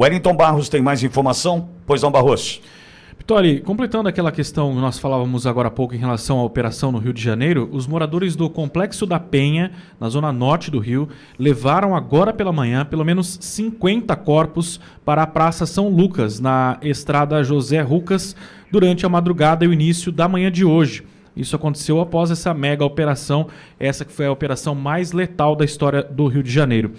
Wellington Barros tem mais informação? Pois não, Barros. Pitoli, completando aquela questão que nós falávamos agora há pouco em relação à operação no Rio de Janeiro, os moradores do Complexo da Penha, na zona norte do Rio, levaram agora pela manhã pelo menos 50 corpos para a Praça São Lucas, na estrada José Rucas, durante a madrugada e o início da manhã de hoje. Isso aconteceu após essa mega operação, essa que foi a operação mais letal da história do Rio de Janeiro.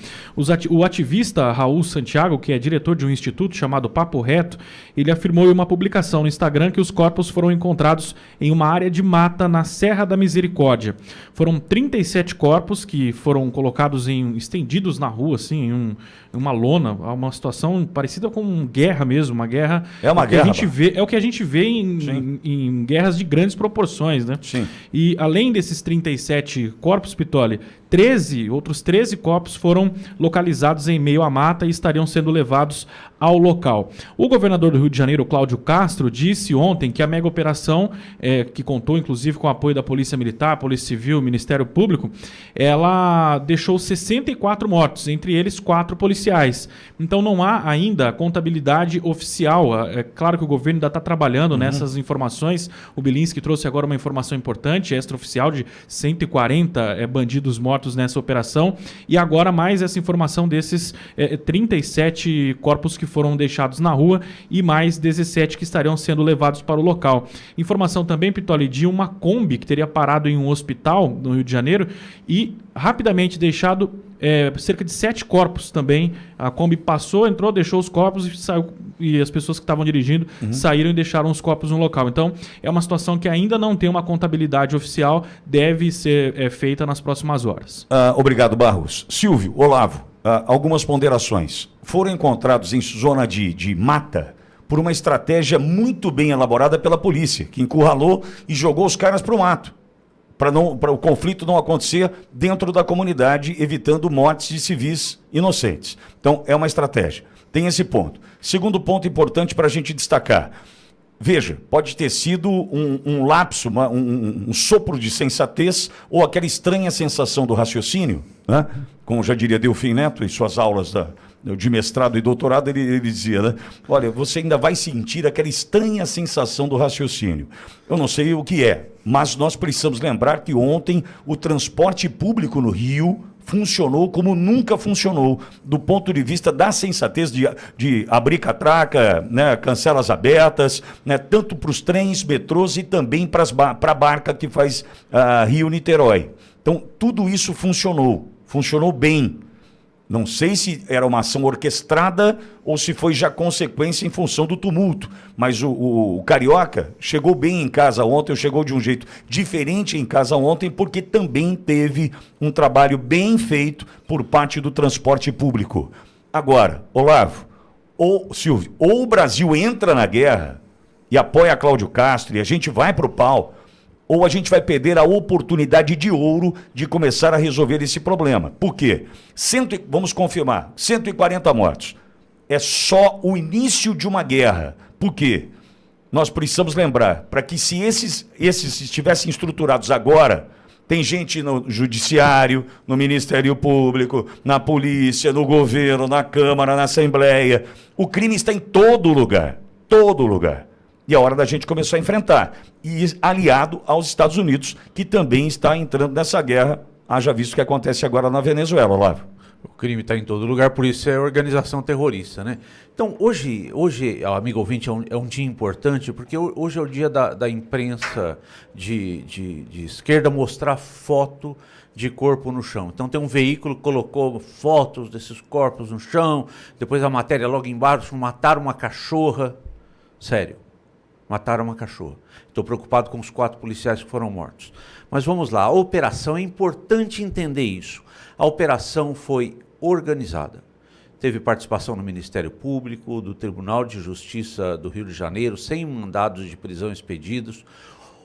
O ativista Raul Santiago, que é diretor de um instituto chamado Papo Reto, ele afirmou em uma publicação no Instagram que os corpos foram encontrados em uma área de mata na Serra da Misericórdia. Foram 37 corpos que foram colocados estendidos na rua, assim, em uma lona, uma situação parecida com guerra mesmo, uma guerra. É uma guerra. É o que a gente vê em guerras de grandes proporções, né? Sim. E além desses 37 corpos, Pitoli, outros 13 corpos foram localizados em meio à mata e estariam sendo levados ao local. O governador do Rio de Janeiro, Cláudio Castro, disse ontem que a mega operação, que contou inclusive com o apoio da Polícia Militar, Polícia Civil, Ministério Público, ela deixou 64 mortos, entre eles 4 policiais. Então não há ainda contabilidade oficial. É claro que o governo ainda está trabalhando nessas informações. O Bilinski trouxe agora uma informação importante, extraoficial, de 140 bandidos mortos nessa operação, e agora mais essa informação desses 37 corpos que foram deixados na rua e mais 17 que estariam sendo levados para o local. Informação também, Pitoli, de uma Kombi que teria parado em um hospital no Rio de Janeiro e rapidamente deixado cerca de 7 corpos também. A Kombi passou, entrou, deixou os corpos e saiu, e as pessoas que estavam dirigindo saíram e deixaram os corpos no local. Então, é uma situação que ainda não tem uma contabilidade oficial, deve ser feita nas próximas horas. Obrigado, Barros. Silvio, Olavo, algumas ponderações. Foram encontrados em zona de mata por uma estratégia muito bem elaborada pela polícia, que encurralou e jogou os caras para o mato, para o conflito não acontecer dentro da comunidade, evitando mortes de civis inocentes. Então, é uma estratégia. Tem esse ponto. Segundo ponto importante para a gente destacar. Veja, pode ter sido um lapso, um sopro de sensatez ou aquela estranha sensação do raciocínio, né? Como já diria Delfim Neto em suas aulas de mestrado e doutorado, ele dizia, né? Olha, você ainda vai sentir aquela estranha sensação do raciocínio. Eu não sei o que é, mas nós precisamos lembrar que ontem o transporte público no Rio funcionou como nunca funcionou, do ponto de vista da sensatez de abrir catraca, né, cancelas abertas, né, tanto para os trens, metrôs e também para a barca que faz Rio-Niterói. Então, tudo isso funcionou bem. Não sei se era uma ação orquestrada ou se foi já consequência em função do tumulto, mas o Carioca chegou bem em casa ontem, chegou de um jeito diferente em casa ontem, porque também teve um trabalho bem feito por parte do transporte público. Agora, Olavo, ou Silvio, ou o Brasil entra na guerra e apoia Cláudio Castro e a gente vai para o pau, ou a gente vai perder a oportunidade de ouro de começar a resolver esse problema. Por quê? Vamos confirmar, 140 mortos. É só o início de uma guerra. Por quê? Nós precisamos lembrar, para que se esses estivessem estruturados agora, tem gente no judiciário, no Ministério Público, na polícia, no governo, na Câmara, na Assembleia. O crime está em todo lugar. Todo lugar. E é hora da gente começar a enfrentar. E aliado aos Estados Unidos, que também está entrando nessa guerra, haja visto o que acontece agora na Venezuela, Olavo. O crime está em todo lugar, por isso é organização terrorista, né? Então, hoje amigo ouvinte, é um dia importante, porque hoje é o dia da imprensa de esquerda mostrar foto de corpo no chão. Então tem um veículo que colocou fotos desses corpos no chão, depois a matéria logo embaixo, mataram uma cachorra. Sério. Mataram uma cachorra. Estou preocupado com os 4 policiais que foram mortos. Mas vamos lá, a operação, é importante entender isso. A operação foi organizada. Teve participação no Ministério Público, do Tribunal de Justiça do Rio de Janeiro, 100 mandados de prisão expedidos.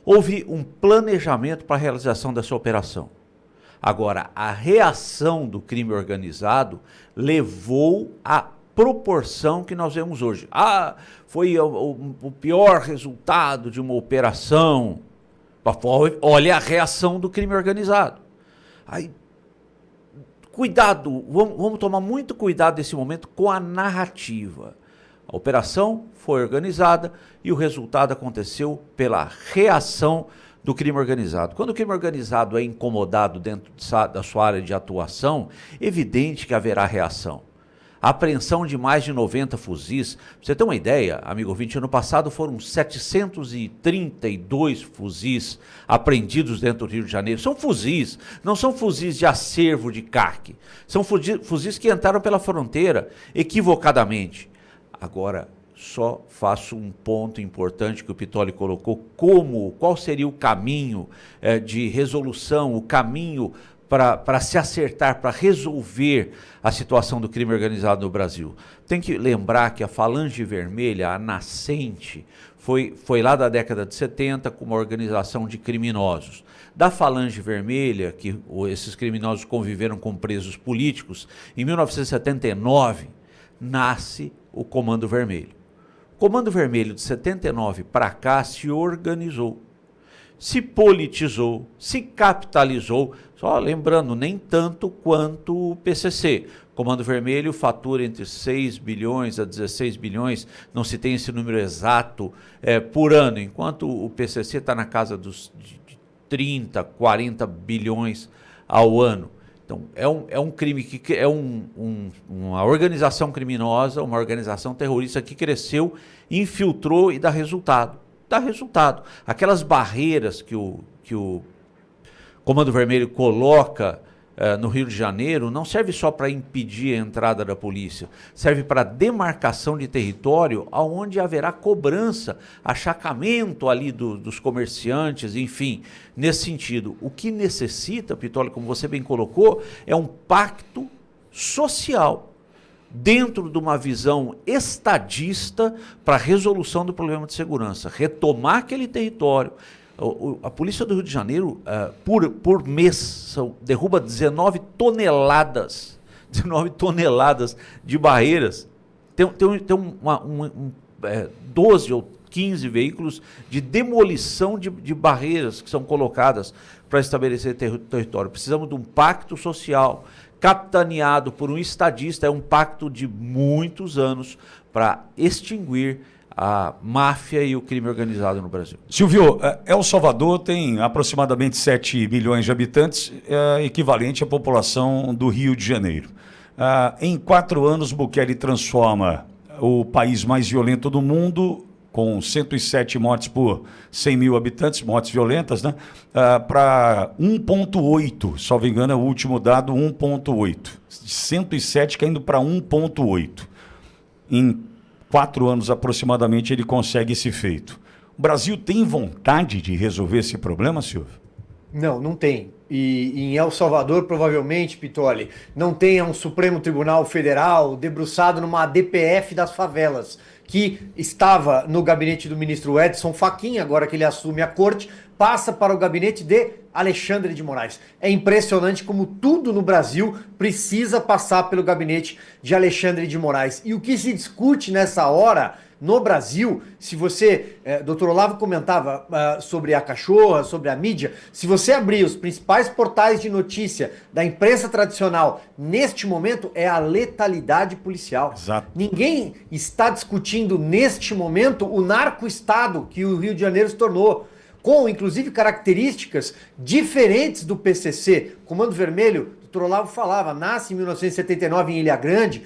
Houve um planejamento para a realização dessa operação. Agora, a reação do crime organizado levou a proporção que nós vemos hoje. Foi o pior resultado de uma operação. Olha a reação do crime organizado. Aí, cuidado, vamos tomar muito cuidado nesse momento com a narrativa. A operação foi organizada e o resultado aconteceu pela reação do crime organizado. Quando o crime organizado é incomodado dentro da sua área de atuação, é evidente que haverá reação. A apreensão de mais de 90 fuzis. Pra você ter uma ideia, amigo ouvinte, ano passado foram 732 fuzis apreendidos dentro do Rio de Janeiro. São fuzis, não são fuzis de acervo de CAC. São fuzis que entraram pela fronteira equivocadamente. Agora, só faço um ponto importante que o Pitoli colocou, qual seria o caminho de resolução, o caminho para se acertar, para resolver a situação do crime organizado no Brasil. Tem que lembrar que a Falange Vermelha, a nascente, foi lá da década de 70 com uma organização de criminosos. Da Falange Vermelha, que esses criminosos conviveram com presos políticos, em 1979 nasce o Comando Vermelho. O Comando Vermelho de 79 para cá se organizou, se politizou, se capitalizou, só lembrando, nem tanto quanto o PCC. O Comando Vermelho fatura entre 6 bilhões a 16 bilhões, não se tem esse número exato por ano, enquanto o PCC está na casa de 30, 40 bilhões ao ano. Então, é um crime que é uma organização criminosa, uma organização terrorista que cresceu, infiltrou e dá resultado. Dá resultado. Aquelas barreiras que o Comando Vermelho coloca no Rio de Janeiro não serve só para impedir a entrada da polícia, serve para demarcação de território onde haverá cobrança, achacamento ali dos comerciantes, enfim, nesse sentido. O que necessita, Pitoli, como você bem colocou, é um pacto social dentro de uma visão estadista para a resolução do problema de segurança, retomar aquele território. A polícia do Rio de Janeiro, por mês, derruba 19 toneladas de barreiras. Tem 12 ou 15 veículos de demolição de barreiras que são colocadas para estabelecer território. Precisamos de um pacto social capitaneado por um estadista, é um pacto de muitos anos para extinguir a máfia e o crime organizado no Brasil. Silvio, El Salvador tem aproximadamente 7 milhões de habitantes, equivalente à população do Rio de Janeiro. Em 4 anos, Bukele transforma o país mais violento do mundo, com 107 mortes por 100 mil habitantes, mortes violentas, né? Para 1,8, salvo engano, é o último dado, 1,8. 107 caindo para 1,8. Em 4 anos aproximadamente ele consegue esse feito. O Brasil tem vontade de resolver esse problema, Silvio? Não tem. E em El Salvador, provavelmente, Pitoli, não tenha um Supremo Tribunal Federal debruçado numa ADPF das favelas, que estava no gabinete do ministro Edson Fachin, agora que ele assume a corte, passa para o gabinete de Alexandre de Moraes. É impressionante como tudo no Brasil precisa passar pelo gabinete de Alexandre de Moraes. E o que se discute nessa hora no Brasil, se você, Dr. Olavo comentava sobre a cachorra, sobre a mídia, se você abrir os principais portais de notícia da imprensa tradicional, neste momento é a letalidade policial. Exato. Ninguém está discutindo neste momento o narco-estado que o Rio de Janeiro se tornou, com inclusive características diferentes do PCC. Comando Vermelho, Dr. Olavo falava, nasce em 1979 em Ilha Grande,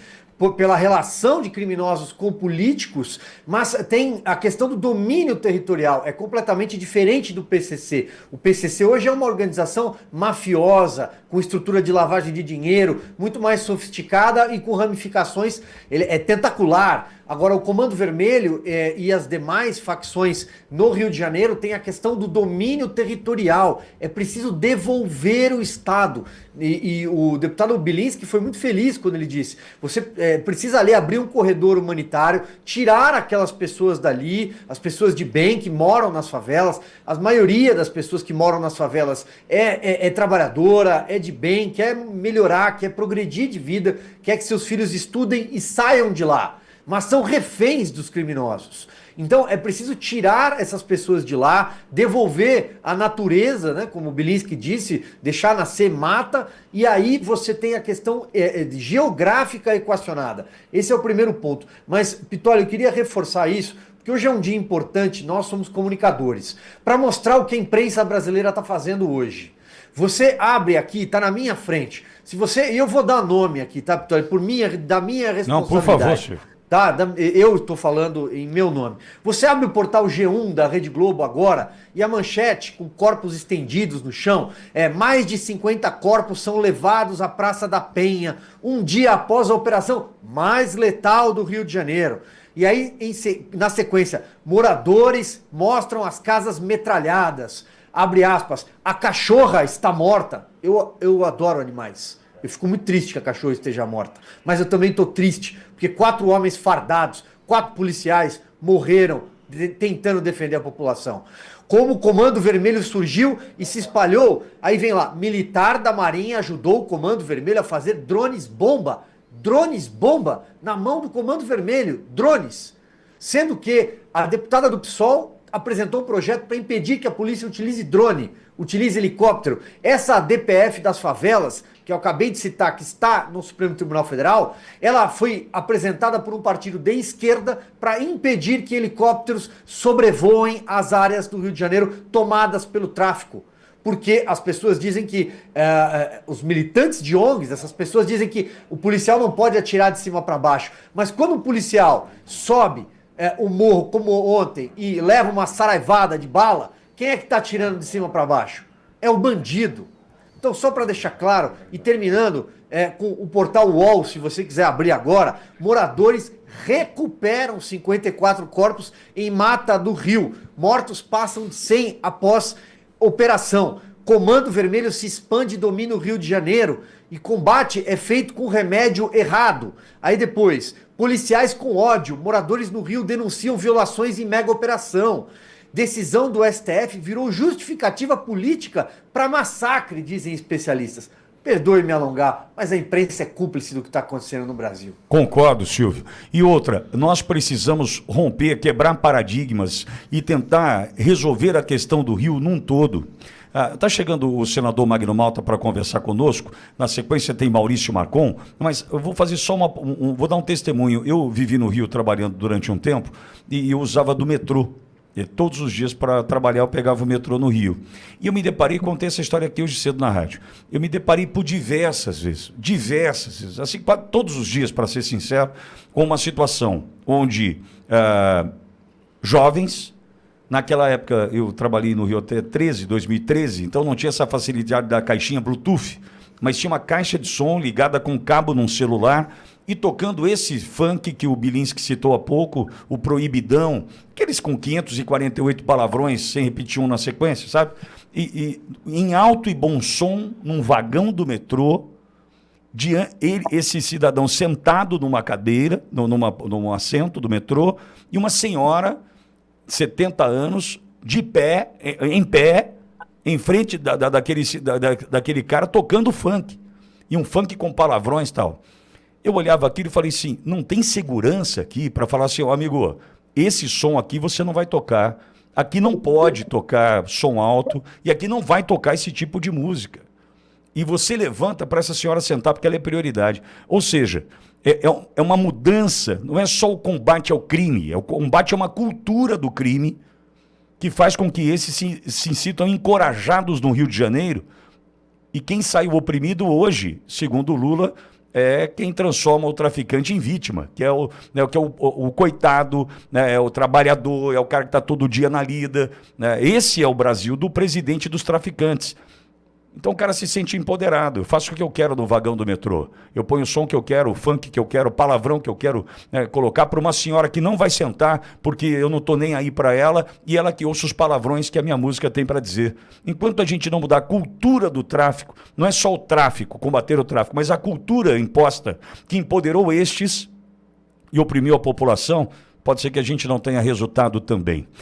pela relação de criminosos com políticos, mas tem a questão do domínio territorial, é completamente diferente do PCC. O PCC hoje é uma organização mafiosa, com estrutura de lavagem de dinheiro, muito mais sofisticada e com ramificações, ele é tentacular. Agora, o Comando Vermelho e as demais facções no Rio de Janeiro têm a questão do domínio territorial. É preciso devolver o Estado. E o deputado Bilinski foi muito feliz quando ele disse, você precisa ali abrir um corredor humanitário, tirar aquelas pessoas dali, as pessoas de bem que moram nas favelas. A maioria das pessoas que moram nas favelas é trabalhadora, é de bem, quer melhorar, quer progredir de vida, quer que seus filhos estudem e saiam de lá. mas são reféns dos criminosos. Então é preciso tirar essas pessoas de lá, devolver a natureza, né, como o Bilinski disse, deixar nascer mata, e aí você tem a questão geográfica equacionada. Esse é o primeiro ponto. Mas, Pittoli, eu queria reforçar isso, porque hoje é um dia importante, nós somos comunicadores, para mostrar o que a imprensa brasileira está fazendo hoje. Você abre aqui, está na minha frente. Se você, e eu vou dar nome aqui, tá, Pittoli, da minha responsabilidade. Não, por favor, senhor. Tá, eu estou falando em meu nome. Você abre o portal G1 da Rede Globo agora e a manchete com corpos estendidos no chão, mais de 50 corpos são levados à Praça da Penha, um dia após a operação mais letal do Rio de Janeiro. E aí, na sequência, moradores mostram as casas metralhadas. Abre aspas, a cachorra está morta. Eu adoro animais. Eu fico muito triste que a cachorra esteja morta. Mas eu também estou triste, porque 4 homens fardados, 4 policiais morreram tentando defender a população. Como o Comando Vermelho surgiu e se espalhou, aí vem lá, militar da Marinha ajudou o Comando Vermelho a fazer drones-bomba. Drones-bomba na mão do Comando Vermelho. Drones. Sendo que a deputada do PSOL apresentou um projeto para impedir que a polícia utilize drone, utilize helicóptero. Essa DPF das favelas, que eu acabei de citar, que está no Supremo Tribunal Federal, ela foi apresentada por um partido de esquerda para impedir que helicópteros sobrevoem as áreas do Rio de Janeiro tomadas pelo tráfico. Porque as pessoas dizem que, os militantes de ONGs, essas pessoas dizem que o policial não pode atirar de cima para baixo. Mas quando o policial sobe o morro, como ontem, e leva uma saraivada de bala, quem é que está atirando de cima para baixo? É o bandido. Então, só para deixar claro, e terminando com o portal UOL, se você quiser abrir agora, moradores recuperam 54 corpos em Mata do Rio. Mortos passam de 100 após operação. Comando Vermelho se expande e domina o Rio de Janeiro e combate é feito com remédio errado. Aí depois, policiais com ódio, moradores no Rio denunciam violações em mega operação. Decisão do STF virou justificativa política para massacre, dizem especialistas. Perdoe-me alongar, mas a imprensa é cúmplice do que está acontecendo no Brasil. Concordo, Silvio. E outra, nós precisamos romper, quebrar paradigmas e tentar resolver a questão do Rio num todo. Está chegando o senador Magno Malta para conversar conosco. Na sequência tem Maurício Marcon, mas eu vou fazer só vou dar um testemunho. Eu vivi no Rio trabalhando durante um tempo e eu usava do metrô. E todos os dias para trabalhar eu pegava o metrô no Rio. E eu me deparei, contei essa história aqui hoje cedo na rádio. Eu me deparei por diversas vezes, assim, todos os dias, para ser sincero, com uma situação onde jovens, naquela época eu trabalhei no Rio até 2013, então não tinha essa facilidade da caixinha Bluetooth, mas tinha uma caixa de som ligada com cabo num celular e tocando esse funk que o Bilinski citou há pouco, o Proibidão, aqueles com 548 palavrões sem repetir um na sequência, sabe? E em alto e bom som, num vagão do metrô, esse cidadão sentado numa cadeira, num assento do metrô, e uma senhora, 70 anos, de pé, em pé, em frente daquele cara tocando funk. E um funk com palavrões e tal. Eu olhava aquilo e falei assim, não tem segurança aqui para falar assim, amigo, esse som aqui você não vai tocar, aqui não pode tocar som alto e aqui não vai tocar esse tipo de música. E você levanta para essa senhora sentar porque ela é prioridade. Ou seja, é uma mudança, não é só o combate ao crime, o combate a uma cultura do crime que faz com que esses se sintam encorajados no Rio de Janeiro. E quem saiu oprimido hoje, segundo o Lula, é quem transforma o traficante em vítima, que é o coitado, né, é o trabalhador, é o cara que está todo dia na lida. Né? Esse é o Brasil do presidente dos traficantes. Então o cara se sente empoderado. Eu faço o que eu quero no vagão do metrô. Eu ponho o som que eu quero, o funk que eu quero, o palavrão que eu quero colocar para uma senhora que não vai sentar porque eu não estou nem aí para ela e ela que ouça os palavrões que a minha música tem para dizer. Enquanto a gente não mudar a cultura do tráfico, não é só o tráfico, combater o tráfico, mas a cultura imposta que empoderou estes e oprimiu a população, pode ser que a gente não tenha resultado também.